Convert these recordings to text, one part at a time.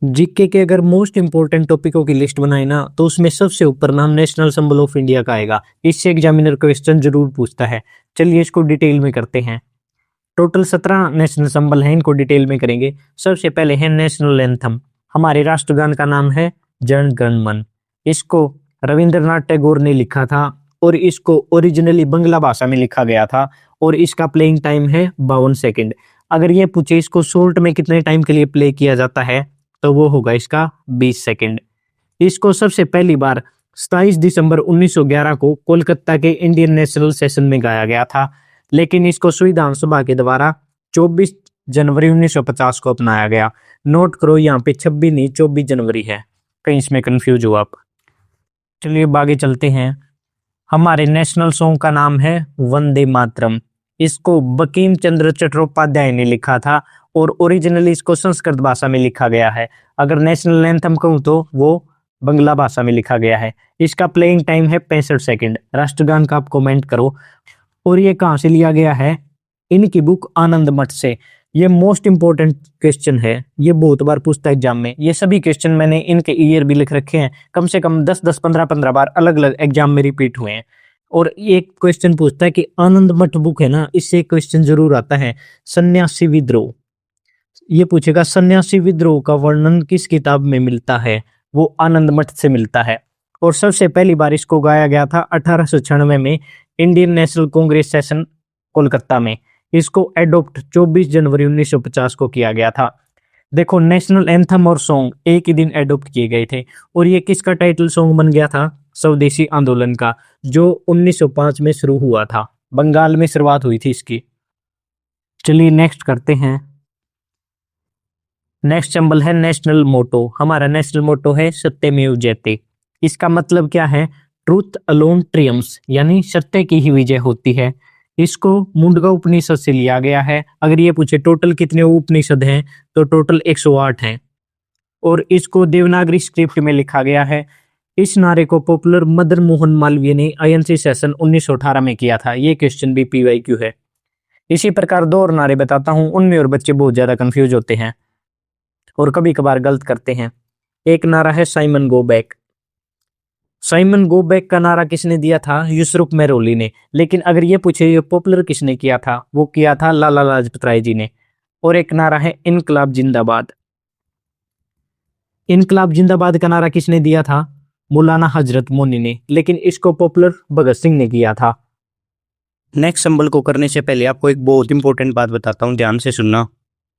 GK के अगर most important टॉपिकों की लिस्ट बनाए ना तो उसमें सबसे ऊपर नाम नेशनल सिंबल ऑफ इंडिया का आएगा। इससे एग्जामिनर क्वेश्चन जरूर पूछता है। चलिए इसको डिटेल में करते हैं। टोटल 17 नेशनल सिंबल हैं, इनको डिटेल में करेंगे। सबसे पहले है नेशनल एंथम। हमारे राष्ट्रगान का नाम है जन गण मन। इसको रविंद्रनाथ टैगोर ने लिखा था और इसको ओरिजिनली बंगला भाषा में लिखा गया था और इसका प्लेइंग टाइम है 52 सेकंड। अगर ये पूछे इसको शॉर्ट में कितने टाइम के लिए प्ले किया जाता है तो वो होगा इसका 20 सेकंड। इसको सबसे पहली बार 27 दिसंबर 1911 को कोलकाता के इंडियन नेशनल सेशन में गाया गया था, लेकिन इसको संविधान सभा के द्वारा 24 जनवरी 1950 को अपनाया गया। नोट करो यहाँ पे 26 नहीं 24 जनवरी है, कहीं इसमें कंफ्यूज हो आप। चलिए अब आगे चलते हैं। हमारे नेशनल सॉन्ग का नाम है वंदे मातरम। इसको बंकिम चंद्र चट्टोपाध्याय ने लिखा था और ओरिजिनली इसको संस्कृत भाषा में लिखा गया है। अगर नेशनल एंथम कहूँ तो वो बंगला भाषा में लिखा गया है। इसका प्लेइंग टाइम है 65 सेकंड। राष्ट्रगान का आप कमेंट करो। और ये कहाँ से लिया गया है? इनकी बुक आनंद मठ से। ये मोस्ट इंपोर्टेंट क्वेश्चन है, ये बहुत बार पूछता है एग्जाम में। ये सभी क्वेश्चन मैंने इनके ईयर भी लिख रखे हैं, कम से कम 10-10 15-15 बार अलग अलग एग्जाम में रिपीट हुए हैं। और एक क्वेश्चन पूछता है कि आनंद मठ बुक है ना, इससे क्वेश्चन जरूर आता है सन्यासी विद्रोह। ये पूछेगा सन्यासी विद्रोह का वर्णन किस किताब में मिलता है? वो आनंद मठ से मिलता है। और सबसे पहली बार इसको गाया गया था 1896 में Indian national Congress session Kolkata में। इसको एडॉप्ट 24 जनवरी 1950 को किया गया था। देखो नेशनल एंथम और सॉन्ग एक ही दिन एडॉप्ट किए गए थे। और ये किसका टाइटल सॉन्ग बन गया था? स्वदेशी आंदोलन का, जो 1905 में शुरू हुआ था। बंगाल में शुरुआत हुई थी इसकी। चलिए नेक्स्ट करते हैं। नेक्स्ट सिंबल है नेशनल मोटो। हमारा नेशनल मोटो है सत्यमेव जयते। इसका मतलब क्या है? ट्रूथ अलोन ट्रियम्स, यानी सत्य की ही विजय होती है। इसको मुंडका उपनिषद से लिया गया है। अगर ये पूछे टोटल कितने उपनिषद हैं तो टोटल 108 हैं। और इसको देवनागरी स्क्रिप्ट में लिखा गया है। इस नारे को पॉपुलर मदन मोहन मालवीय ने आईएनसी सेशन 1918 में किया था। ये क्वेश्चन भी पीवाईक्यू है। इसी प्रकार दो और नारे बताता हूं, उनमें और बच्चे बहुत ज्यादा कंफ्यूज होते हैं और कभी कभार गलत करते हैं। एक नारा है Simon go back. Simon go back का नारा किसने दिया था? यूसुफ मेहरौली ने। लेकिन अगर ये पूछे ये पॉपुलर किसने किया था? वो किया था लाला लाजपत राय जी ने। और एक नारा है इनकलाब जिंदाबाद। इनकलाब जिंदाबाद का नारा किसने दिया था? मौलाना हजरत मोनी ने। लेकिन इसको पॉपुलर भगत सिंह ने किया था। नेक्स्ट सिंबल को करने से पहले आपको एक बहुत इंपॉर्टेंट बात बताता हूं, ध्यान से सुनना।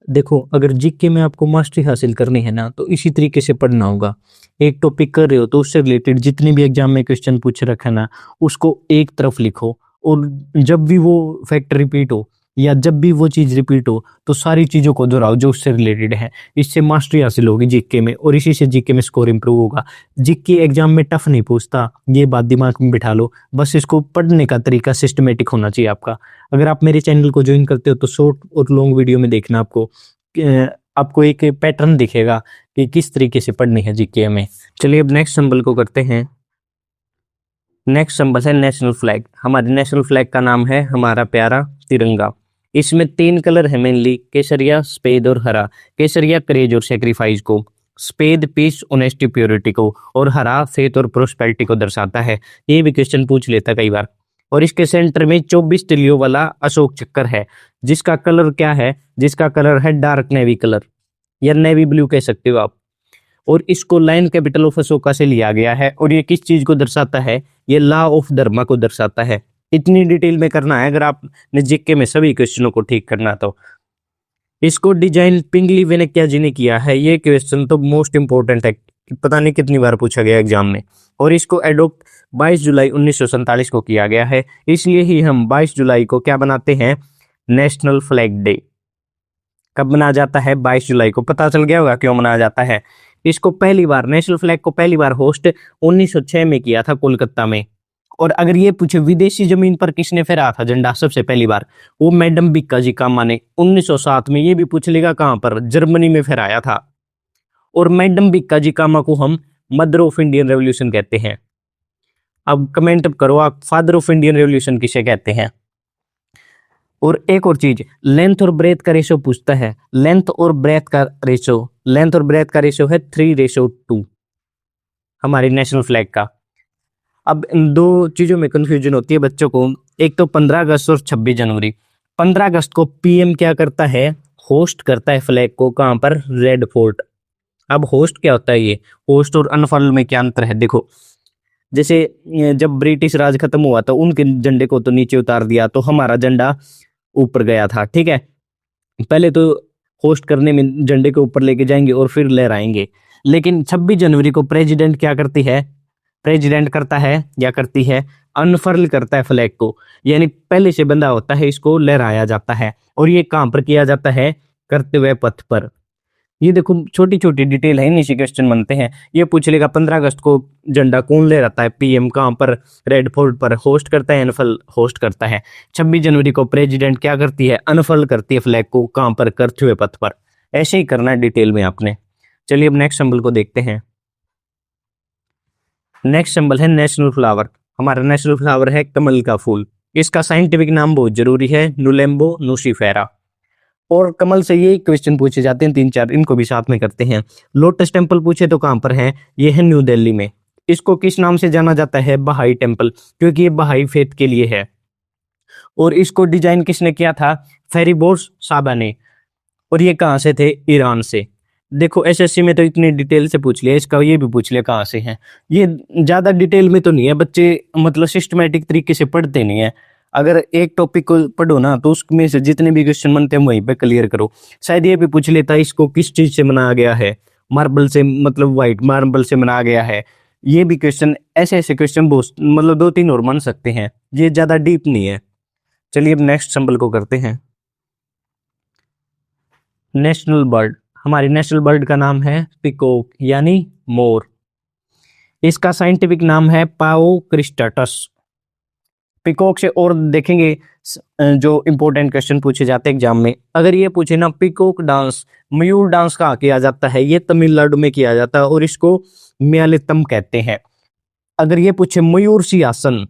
देखो अगर जीके में आपको मास्टरी हासिल करनी है ना तो इसी तरीके से पढ़ना होगा। एक टॉपिक कर रहे हो तो उससे रिलेटेड जितने भी एग्जाम में क्वेश्चन पूछ रखा है ना उसको एक तरफ लिखो। और जब भी वो फैक्ट रिपीट हो या जब भी वो चीज रिपीट हो तो सारी चीजों को दोहराओ जो उससे रिलेटेड है। इससे मास्टरी हासिल होगी जीके में और इसी से जीके में स्कोर इंप्रूव होगा। जीके एग्जाम में टफ नहीं पूछता, ये बात दिमाग में बिठा लो। बस इसको पढ़ने का तरीका सिस्टमेटिक होना चाहिए आपका। अगर आप मेरे चैनल को ज्वाइन करते हो तो शॉर्ट और लॉन्ग वीडियो में देखना आपको एक पैटर्न दिखेगा कि किस तरीके से पढ़नी है जीके में। चलिए अब नेक्स्ट सिंबल को करते हैं। नेक्स्ट सिंबल है नेशनल फ्लैग। हमारे नेशनल फ्लैग का नाम है हमारा प्यारा तिरंगा। इसमें 3 कलर है मेनली, केसरिया, सफेद और हरा। केसरिया करेज और सेक्रीफाइस को, सफेद पीस ऑनेस्टी प्योरिटी को और हरा फेथ और प्रोस्पेरिटी को दर्शाता है। ये भी क्वेश्चन पूछ लेता कई बार। और इसके सेंटर में 24 तिलियों वाला अशोक चक्कर है, जिसका कलर क्या है? जिसका कलर है डार्क नेवी कलर या नेवी ब्लू कह सकते हो आप। और इसको लाइन कैपिटल ऑफ अशोका से लिया गया है। और ये किस चीज को दर्शाता है? ये लॉ ऑफ धर्मा को दर्शाता है। इतनी डिटेल में करना है अगर आपने जीके में सभी क्वेश्चनों को ठीक करना तो। इसको डिजाइन पिंगली वेनेकिया जी ने किया है। ये क्वेश्चन तो मोस्ट इंपोर्टेंट है, पता नहीं कितनी बार पूछा गया एग्जाम में। और इसको एडॉप्ट 22 जुलाई 1947 को किया गया है। इसलिए ही हम 22 जुलाई को क्या बनाते हैं? National flag day. कब मनाया जाता है? 22 जुलाई को। पता चल गया होगा क्यों मनाया जाता है। इसको पहली बार नेशनल फ्लैग को पहली बार होस्ट 1906 में किया था कोलकाता में। और अगर ये पूछे विदेशी जमीन पर किसने फहराया था झंडा सबसे पहली बार, वो मैडम बिक्का जी कामा ने 1907 में। ये भी पूछ लेगा कहां पर? जर्मनी में फहराया था। और मैडम बिक्का जी कामा को हम मदर ऑफ इंडियन रेवोल्यूशन कहते हैं। अब कमेंट करो आप फादर ऑफ इंडियन रेवोल्यूशन किसे कहते हैं। और एक और चीज, लेंथ और ब्रेथ का रेशो पूछता है। लेंथ और ब्रेथ का रेशो लेंथ और ब्रेथ का रेशियो है 3:2 हमारे नेशनल फ्लैग का। अब इन दो चीजों में कंफ्यूजन होती है बच्चों को, एक तो 15 अगस्त और 26 जनवरी। 15 अगस्त को पीएम क्या करता है, होस्ट करता है फ्लैग को, कहां पर, रेड फोर्ट। अब होस्ट क्या होता है, ये होस्ट और अनफर्ल में क्या अंतर है, देखो जैसे जब ब्रिटिश राज खत्म हुआ तो उनके झंडे को तो नीचे उतार दिया, तो हमारा झंडा ऊपर गया था, ठीक है। पहले तो होस्ट करने में झंडे को ऊपर लेके जाएंगे और फिर लहराएंगे, लेकिन 26 जनवरी को प्रेसिडेंट क्या करती है, प्रेसिडेंट करता है या करती है, अनफर्ल करता है फ्लैग को, यानी पहले से बंधा होता है, इसको लहराया जाता है। और ये कहां पर किया जाता है, करते हुए पथ पर। ये देखो छोटी छोटी डिटेल है, नीचे क्वेश्चन बनते हैं। ये पूछ लेगा 15 अगस्त को झंडा कौन लहराता है, पीएम कहां पर, रेड फोर्ट पर। होस्ट करता है, अनफर्ल होस्ट करता है। 26 जनवरी को प्रेसिडेंट क्या करती है, अनफर्ल करती है फ्लैग को, कहां पर, करते हुए पथ पर। ऐसे ही करना है डिटेल में आपने। चलिए अब नेक्स्ट सिंबल को देखते हैं। नेक्स्ट सिंबल है नेशनल फ्लावर। हमारा नेशनल फ्लावर है कमल का फूल। इसका साइंटिफिक नाम बहुत जरूरी है, नुलेम्बो नुसिफेरा। और कमल से ये क्वेश्चन पूछे जाते हैं 3-4, इनको भी साथ में करते हैं। लोटस टेम्पल पूछे तो कहां पर है, ये है न्यू दिल्ली में। इसको किस नाम से जाना जाता है, बहाई टेम्पल, क्योंकि ये बहाई फेथ के लिए है। और इसको डिजाइन किसने किया था, फेरिबोस साबा ने। और ये कहां से थे, ईरान से। देखो एसएससी में तो इतनी डिटेल से पूछ लिया, इसका ये भी पूछ लिया कहां से है। ये ज्यादा डिटेल में तो नहीं है, बच्चे मतलब सिस्टमेटिक तरीके से पढ़ते नहीं है। अगर एक टॉपिक को पढ़ो ना तो उसमें से जितने भी क्वेश्चन बनते हैं वहीं पे क्लियर करो। शायद ये भी पूछ लेता है इसको किस चीज से बनाया गया है, मार्बल से, मतलब व्हाइट मार्बल से बनाया गया है। ये भी क्वेश्चन, ऐसे ऐसे क्वेश्चन बहुत मतलब 2-3 और बन सकते हैं, ये ज्यादा डीप नहीं है। चलिए अब नेक्स्ट सिंबल को करते हैं। National bird. हमारी नेशनल बर्ड का नाम है पिकॉक यानी मोर। इसका साइंटिफिक नाम है पाओ क्रिस्टाटस। पिकॉक से और देखेंगे जो इंपॉर्टेंट क्वेश्चन पूछे जाते हैं एग्जाम में। अगर ये पूछे ना पिकॉक डांस, मयूर डांस कहाँ किया जाता है, ये तमिलनाडु में किया जाता है और इसको म्यालितम कहते हैं। अगर ये पूछे मयूर सिंहासन,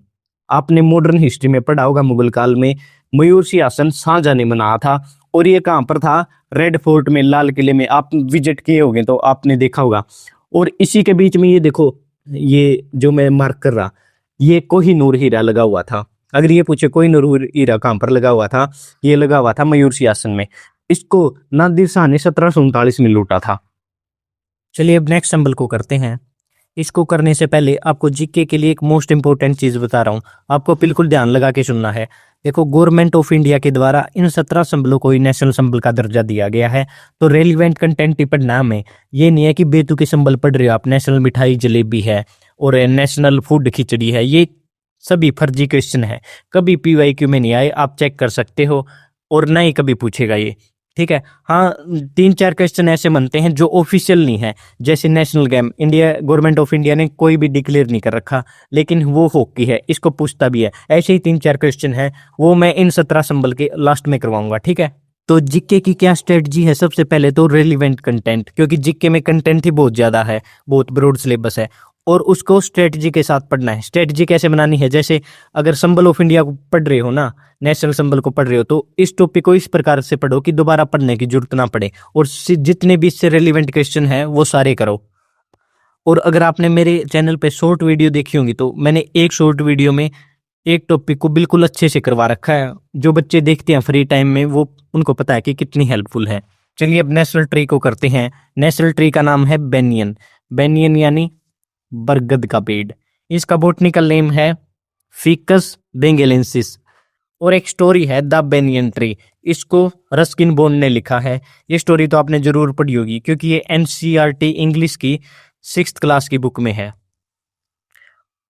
आपने मॉडर्न हिस्ट्री में पढ़ा होगा मुगल काल में, मयूर सिंहासन शाहजहां ने बनाया था। और ये कहां पर था, रेड फोर्ट में, लाल किले में। आप विजिट किए होंगे तो आपने देखा होगा। और इसी के बीच में ये देखो, ये जो मैं मार्क कर रहा, ये कोहिनूर हीरा लगा हुआ था। अगर ये पूछे कोहिनूर हीरा कहां पर लगा हुआ था, ये लगा हुआ था मयूर सिंहासन में। इसको नादिर शाह ने 1739 में लूटा था। चलिए अब नेक्स्ट सिंबल को करते हैं। इसको करने से पहले आपको जीके के लिए एक मोस्ट इंपोर्टेंट चीज बता रहा हूं, आपको बिल्कुल ध्यान लगा के सुनना है। देखो गवर्नमेंट ऑफ इंडिया के द्वारा इन 17 सिंबलों को ही नेशनल सिंबल का दर्जा दिया गया है, तो रेलिवेंट कंटेंट ही पढ़ना हमें। ये नहीं है कि बेतुके सिंबल पढ़ रहे हो आप, नेशनल मिठाई जलेबी है और नेशनल फूड खिचड़ी है, ये सभी फर्जी क्वेश्चन है, कभी पीवाईक्यू में नहीं आए, आप चेक कर सकते हो। और ना ही कभी पूछेगा ये, ठीक है। हाँ 3-4 क्वेश्चन ऐसे बनते हैं जो ऑफिशियल नहीं है, जैसे national game India, government of India ने कोई भी डिक्लेयर नहीं कर रखा, लेकिन वो हॉकी है, इसको पूछता भी है। ऐसे ही 3-4 क्वेश्चन है, वो मैं इन 17 सिंबल के लास्ट में करवाऊंगा, ठीक है। तो जीके की क्या स्ट्रेटजी है, सबसे पहले तो रेलिवेंट कंटेंट, क्योंकि जीके में कंटेंट ही बहुत ज्यादा है, बहुत ब्रॉड सिलेबस है, और उसको स्ट्रेटजी के साथ पढ़ना है। स्ट्रेटजी कैसे बनानी है, जैसे अगर सिंबल ऑफ इंडिया को पढ़ रहे हो ना, नेशनल सिंबल को पढ़ रहे हो, तो इस टॉपिक को इस प्रकार से पढ़ो कि दोबारा पढ़ने की जरूरत ना पड़े, और जितने भी इससे रेलिवेंट क्वेश्चन है वो सारे करो। और अगर आपने मेरे चैनल पे शॉर्ट वीडियो देखी होंगी तो मैंने एक शॉर्ट वीडियो में एक टॉपिक को बिल्कुल अच्छे से करवा रखा है, जो बच्चे देखते हैं फ्री टाइम में वो उनको पता है कि कितनी हेल्पफुल है। चलिए अब नेशनल ट्री को करते हैं। नेशनल ट्री का नाम है बेनियन। बेनियन यानी बरगद का पेड़। इसका बॉटनिकल नेम है फिकस बेंगेलेंसिस। और एक स्टोरी है द बेनियन ट्री, इसको रस्किन बॉन्ड ने लिखा है। ये स्टोरी तो आपने जरूर पढ़ी होगी, क्योंकि ये एनसीईआरटी इंग्लिश की 6th क्लास की बुक में है।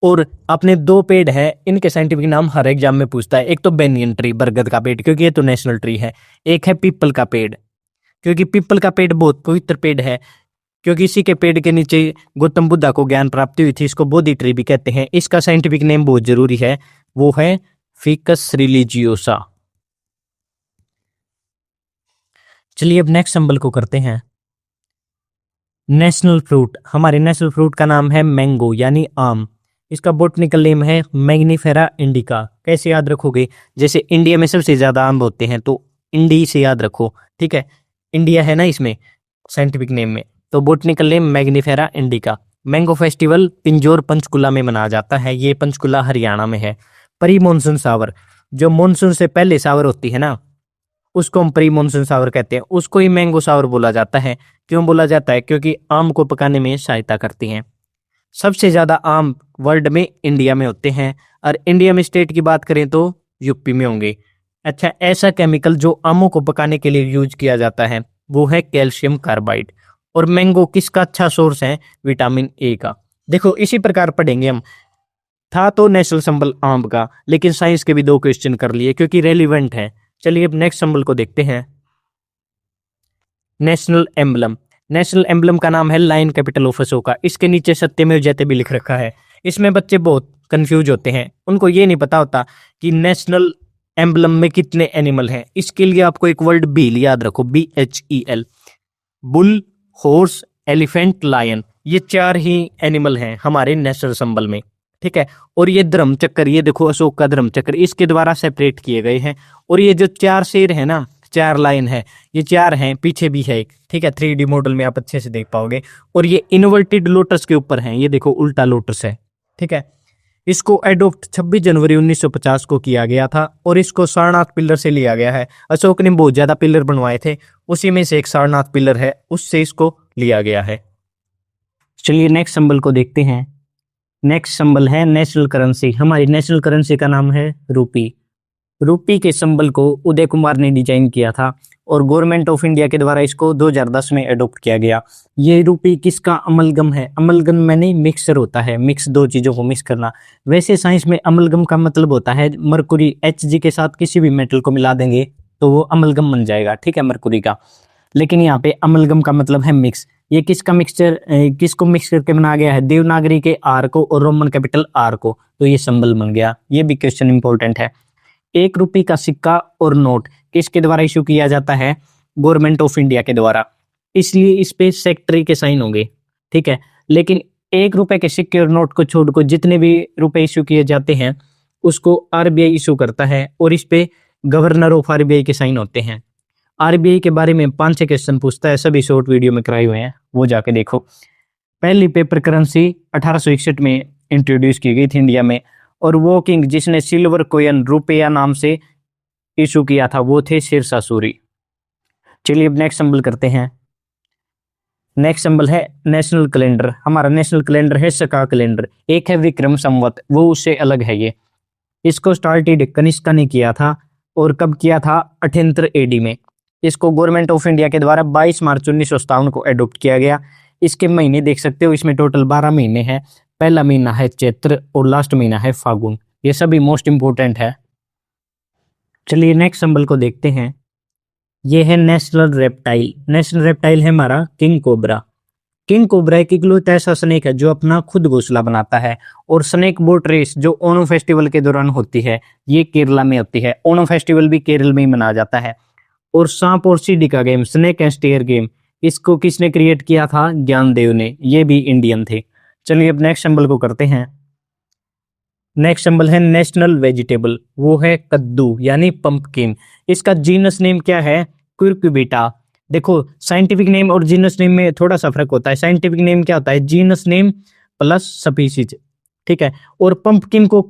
और अपने 2 पेड़ है, इनके साइंटिफिक नाम हर एग्जाम में पूछता है। एक तो बेनियन ट्री, बरगद का पेड़, क्योंकि ये तो नेशनल ट्री है। एक है पीपल का पेड़, क्योंकि पीपल का पेड़ बहुत पवित्र पेड़ है, क्योंकि इसी के पेड़ के नीचे गौतम बुद्धा को ज्ञान प्राप्ति हुई थी। इसको बोधि ट्री भी कहते हैं। इसका साइंटिफिक नेम बहुत जरूरी है, वो है फिकस रिलीजियोसा। चलिए अब नेक्स्ट सिंबल को करते हैं। National fruit. हमारे नेशनल फ्रूट का नाम है मैंगो यानी आम। इसका बॉटनिकल नेम है मैग्नीफेरा इंडिका। कैसे याद रखोगे, जैसे इंडिया में सबसे ज्यादा आम होते हैं तो इंडी से याद रखो, ठीक है। इंडिया है ना इसमें, साइंटिफिक नेम में। तो botanical name Mangifera indica. Mango festival Pinjore Panchkula में मनाया जाता है, ये पंचकुला हरियाणा में है। प्री मॉनसून सावर, जो मॉनसून से पहले सावर होती है ना, उसको हम प्री मॉनसून सावर कहते हैं, उसको ही मैंगो सावर बोला जाता है। क्यों बोला जाता है? क्योंकि आम को पकाने में सहायता करती हैं। सबसे ज्यादा आम वर्ल्ड में इंडिया में होते हैं, और इंडिया में स्टेट की बात करें तो यूपी में होंगे। अच्छा, ऐसा केमिकल जो आमों को पकाने के लिए यूज किया जाता है वो है कैल्शियम कार्बाइड। और मैंगो किसका अच्छा सोर्स है? विटामिन ए का। देखो इसी प्रकार पढ़ेंगे हम। था तो नेशनल सिंबल आम का, लेकिन साइंस के भी 2 क्वेश्चन कर लिए क्योंकि रेलिवेंट है। चलिए अब नेक्स्ट सिंबल को देखते हैं। National emblem. नेशनल एम्बलम का नाम है लायन कैपिटल ऑफ अशोका। इसके नीचे सत्यमेव जयते भी लिख रखा है। इसमें बच्चे बहुत कंफ्यूज होते हैं, उनको ये नहीं पता होता कि नेशनल एम्बलम में कितने एनिमल हैं। इसके लिए आपको एक वर्ड बील याद रखो, BHEL। Bull, horse, elephant, lion, ये 4 ही एनिमल हैं हमारे नेशनल सिंबल में, ठीक है। और ये धर्म चक्र, ये देखो अशोक का धर्म चक्र, इसके द्वारा सेपरेट किए गए हैं। और ये जो 4 शेर है ना, 4 लाइन है, ये 4 हैं, पीछे भी है एक, ठीक है। 3D मॉडल में आप अच्छे से देख पाओगे। और ये इन्वर्टेड लोटस के ऊपर है, ये देखो उल्टा लोटस है, ठीक है। इसको एडॉप्ट 26 जनवरी 1950 को किया गया था, और इसको सारनाथ पिलर से लिया गया है। अशोक ने बहुत ज्यादा पिलर बनवाए थे, उसी में से एक सारनाथ पिलर है, उससे इसको लिया गया है। चलिए नेक्स्ट सिंबल को देखते हैं। नेक्स्ट सिंबल है नेशनल करेंसी। हमारी नेशनल करेंसी का नाम है रूपी। रूपी के सिंबल को उदय कुमार ने डिजाइन किया था, और गवर्नमेंट ऑफ इंडिया के द्वारा इसको 2010 में एडॉप्ट किया गया। ये रूपी किसका अमलगम है? अमलगम मैंने मिक्सर होता है, मिक्स 2 चीजों को मिक्स करना। वैसे साइंस में अमलगम का मतलब होता है मरकुरी Hg के साथ किसी भी मेटल को मिला देंगे तो वो अमलगम बन जाएगा, ठीक है, मरकुरी का। लेकिन यहाँ पे अमलगम का मतलब है मिक्स। ये किसका मिक्सचर, किसको मिक्स करके बनाया गया है? देवनागरी के आर को और रोमन कैपिटल आर को, तो ये सिंबल बन गया। ये भी क्वेश्चन इंपॉर्टेंट है। 1 रुपये का सिक्का और नोट किसके द्वारा इशू किया जाता है? गवर्नमेंट ऑफ इंडिया के द्वारा, इसलिए इस पे सेक्रेटरी के साइन होंगे, ठीक है। लेकिन 1 रुपए के सिक्के और नोट को छोड़कर जितने भी रुपए इशू किए जाते हैं उसको RBI इशू करता है, और इस पे गवर्नर ऑफ RBI के साइन होते हैं। RBI के बारे में 5-6 क्वेश्चन पूछता है, सभी शॉर्ट वीडियो में कराए हुए हैं, वो जाके देखो। पहली पेपर करेंसी 1861 में इंट्रोड्यूस की गई थी इंडिया में, और वो किंग जिसने सिल्वर कोइन रुपया नाम से इशू किया था वो थे शेरशाह सूरी। चलिए अब नेक्स्ट सिंबल करते हैं। नेक्स्ट सिंबल है नेशनल कैलेंडर। हमारा नेशनल कैलेंडर है सका कैलेंडर। एक है विक्रम संवत, वो उससे अलग है। ये इसको स्टार्टेड कनिष्का ने किया था, और कब किया था? 78 AD में। इसको गवर्नमेंट ऑफ इंडिया के द्वारा 22 मार्च 1957 को एडॉप्ट किया गया। इसके महीने देख सकते हो, इसमें टोटल 12 महीने हैं। पहला महीना है चैत्र और लास्ट महीना है फागुन। ये सभी मोस्ट इंपोर्टेंट है। चलिए नेक्स्ट सिंबल को देखते हैं। ये है नेशनल रेप्टाइल। नेशनल रेप्टाइल है हमारा किंग कोबरा। किंग कोबरा एक इकलौता ऐसा स्नेक है जो अपना खुद घोंसला बनाता है। और स्नेक बोट रेस जो ओणम फेस्टिवल के दौरान होती है, ये केरला में होती है। ओणम फेस्टिवल भी केरल में ही मनाया जाता है। और सांप और सीढ़ी का game, snake and stair game, इसको किसने क्रिएट किया था? ज्ञानदेव ने। ये भी इंडियन थे। चलिए अब नेक्स्ट सिंबल को करते हैं। नेक्स्ट सिंबल है नेशनल वेजिटेबल, वो है कद्दू यानी पंपकिन। इसका जीनस नेम क्या है? क्विरक्यूबिटा। देखो साइंटिफिक नेम और जीनस नेम में थोड़ा सा फर्क होता है। साइंटिफिक नेम क्या होता है? जीनस नेम प्लस स्पीसीज, ठीक है। और पंपकिन को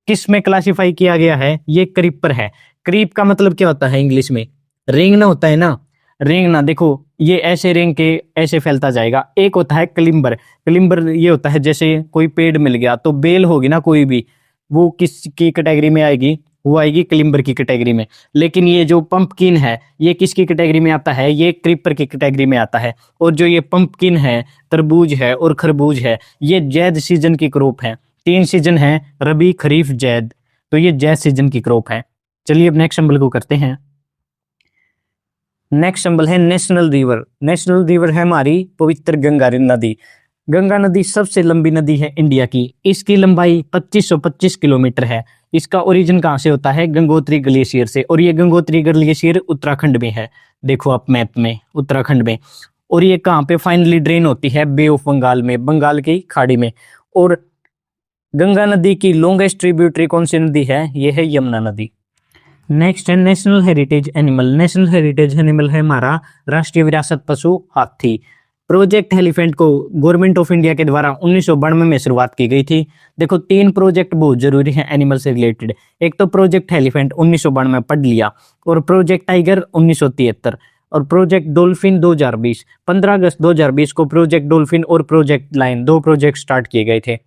किस में क्लासिफाई किया गया है? ये क्रीपर है। क्रीप का मतलब क्या होता है इंग्लिश में? रेंगना होता है ना, रेंगना। देखो ये ऐसे रेंग के ऐसे फैलता जाएगा। एक होता है क्लिम्बर। क्लिम्बर ये होता है जैसे कोई पेड़ मिल गया तो बेल होगी ना कोई भी, वो किसकी कैटेगरी में आएगी? वो आएगी क्लिम्बर की कैटेगरी में। लेकिन ये जो पंपकिन है ये किसकी कैटेगरी में आता है? ये क्रीपर की कैटेगरी में आता है। और जो ये पंपकिन है, तरबूज है और खरबूज है, ये जैद सीजन की क्रॉप है। 3 सीजन है, रबी, खरीफ, जैद। तो ये जैद सीजन की क्रॉप है। चलिए अब नेक्स्ट सिंबल को करते हैं। नेक्स्ट सिंबल है नेशनल रिवर। नेशनल रिवर है हमारी पवित्र गंगा नदी। गंगा नदी सबसे लंबी नदी है इंडिया की। इसकी लंबाई 2525 किलोमीटर है। इसका ओरिजिन कहाँ से होता है? गंगोत्री ग्लेशियर से। और ये गंगोत्री ग्लेशियर उत्तराखंड में है, देखो आप मैप में, उत्तराखंड में। और ये कहाँ पे फाइनली ड्रेन होती है? बे ऑफ बंगाल में, बंगाल की खाड़ी में। और गंगा नदी की लॉन्गेस्ट ट्रिब्यूटरी कौन सी नदी है? ये है यमुना नदी। नेक्स्ट है national heritage animal. National heritage animal है हमारा राष्ट्रीय विरासत पशु हाथी। प्रोजेक्ट एलिफेंट को गवर्नमेंट ऑफ इंडिया के द्वारा 1992 में शुरुआत की गई थी। देखो 3 प्रोजेक्ट बहुत जरूरी है एनिमल से रिलेटेड। एक तो प्रोजेक्ट एलिफेंट 1992 में पढ़ लिया, और प्रोजेक्ट टाइगर 1973, और प्रोजेक्ट डॉल्फिन 2020। 15 अगस्त 2020 को प्रोजेक्ट डॉल्फिन और प्रोजेक्ट लायन 2 प्रोजेक्ट स्टार्ट किए गए थे।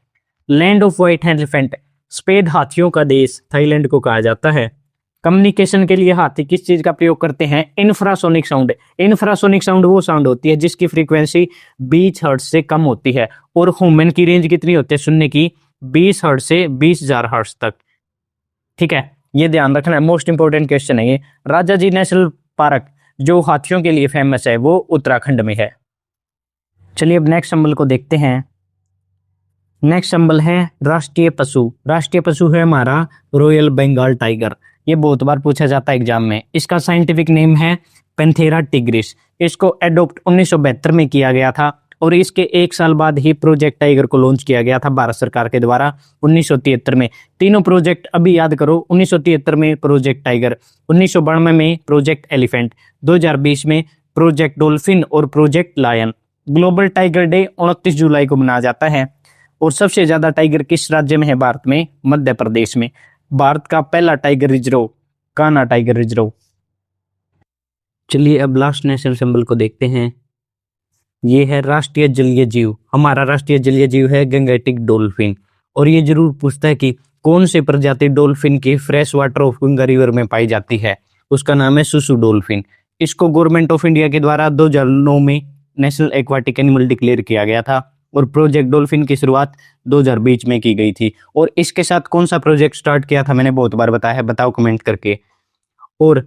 लैंड ऑफ व्हाइट एलिफेंट, सफेद हाथियों का देश थाईलैंड को कहा जाता है। कम्युनिकेशन के लिए हाथी किस चीज का प्रयोग करते हैं? Infrasonic sound. इंफ्रासोनिक साउंड वो साउंड होती है जिसकी फ्रीक्वेंसी 20 हर्ट्ज से कम होती है, और ह्यूमन की रेंज कितनी होती है सुनने की? 20 हर्ट्ज से 20,000 हर्ट्ज तक। ठीक है, ये ध्यान रखना है, मोस्ट इंपोर्टेंट क्वेश्चन है ये। राजा जी नेशनल पार्क जो हाथियों के लिए फेमस है वो उत्तराखंड में है। चलिए अब नेक्स्ट सिंबल को देखते हैं। नेक्स्ट सिंबल है राष्ट्रीय पशु। राष्ट्रीय पशु है हमारा रॉयल बंगाल टाइगर। ये बहुत बार पूछा जाता है एग्जाम में। इसका साइंटिफिक नेम है पैंथेरा टिग्रिस। इसको एडॉप्ट 1972 में किया गया था, और इसके 1 साल बाद ही प्रोजेक्ट टाइगर को लॉन्च किया गया था भारत सरकार के द्वारा 1973 में। तीनों प्रोजेक्ट अभी याद करो, 1973 में प्रोजेक्ट टाइगर, 1992 में प्रोजेक्ट एलिफेंट, 2020 में प्रोजेक्ट डॉल्फिन और project lion. Global tiger day 29 जुलाई को मनाया जाता है। और सबसे ज्यादा टाइगर किस राज्य में है भारत में? मध्य प्रदेश में। भारत का पहला tiger reserve Kanha tiger reserve. चलिए अब लास्ट नेशनल सिंबल को देखते हैं। ये है राष्ट्रीय जलीय जीव। हमारा राष्ट्रीय जलीय जीव है गंगेटिक डॉल्फिन। और ये जरूर पूछता है कि कौन से प्रजाति डॉल्फिन की fresh water of Ganga river में पाई जाती है? उसका नाम है सुसु डॉल्फिन। इसको गवर्नमेंट ऑफ इंडिया के द्वारा 2009 में नेशनल एक्वाटिक एनिमल डिक्लेयर किया गया था, और प्रोजेक्ट डॉल्फिन की शुरुआत 2020 में की गई थी। और इसके साथ कौन सा प्रोजेक्ट स्टार्ट किया था मैंने बहुत बार बताया है, बताओ कमेंट करके। और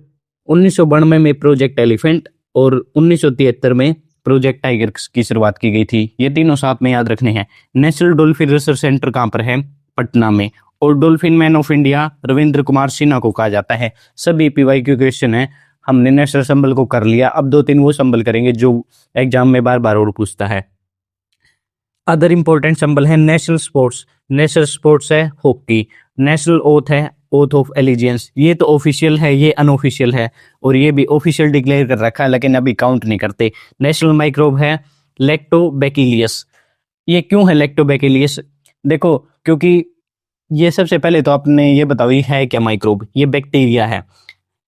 1992 में प्रोजेक्ट एलिफेंट और 1973 में प्रोजेक्ट टाइगर की शुरुआत की गई थी। ये तीनों साथ में याद रखने हैं। नेशनल डॉल्फिन रिसर्च सेंटर कहाँ पर है? पटना में। और dolphin man of India Ravindra Kumar Sinha को कहा जाता है। सभी पीवाईक्यू क्वेश्चन है। हमने नेशनल सिंबल को कर लिया, अब 2-3 वो सिंबल करेंगे जो एग्जाम में बार बार और पूछता है। अदर इंपॉर्टेंट सिंबल है नेशनल स्पोर्ट्स। नेशनल स्पोर्ट्स है हॉकी। नेशनल ओथ है ओथ ऑफ एलिजियंस। ये तो ऑफिशियल है, ये अनऑफिशियल है, और ये भी ऑफिशियल डिक्लेयर कर रखा है लेकिन अभी काउंट नहीं करते। नेशनल माइक्रोब है लैक्टोबैसिलियस। ये क्यों है लैक्टोबैसिलियस? देखो क्योंकि ये सबसे पहले तो आपने ये बताओ ये है क्या माइक्रोब? ये बैक्टीरिया है।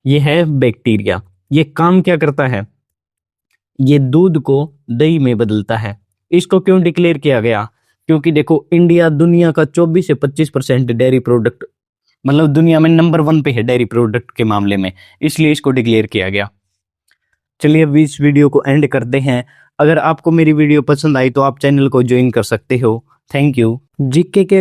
ये है बैक्टीरिया। ये काम क्या करता है? ये दूध को दही में बदलता है। इसको क्यों डिक्लेयर किया गया? क्योंकि देखो इंडिया दुनिया का 24 से 25% डेयरी प्रोडक्ट, मतलब दुनिया में नंबर 1 पे है डेयरी प्रोडक्ट के मामले में, इसलिए इसको डिक्लेयर किया गया। चलिए अब इस वीडियो को एंड करते हैं। अगर आपको मेरी वीडियो पसंद आई तो आप चैनल को ज्वाइन कर सकते हो। Thank you. जीके के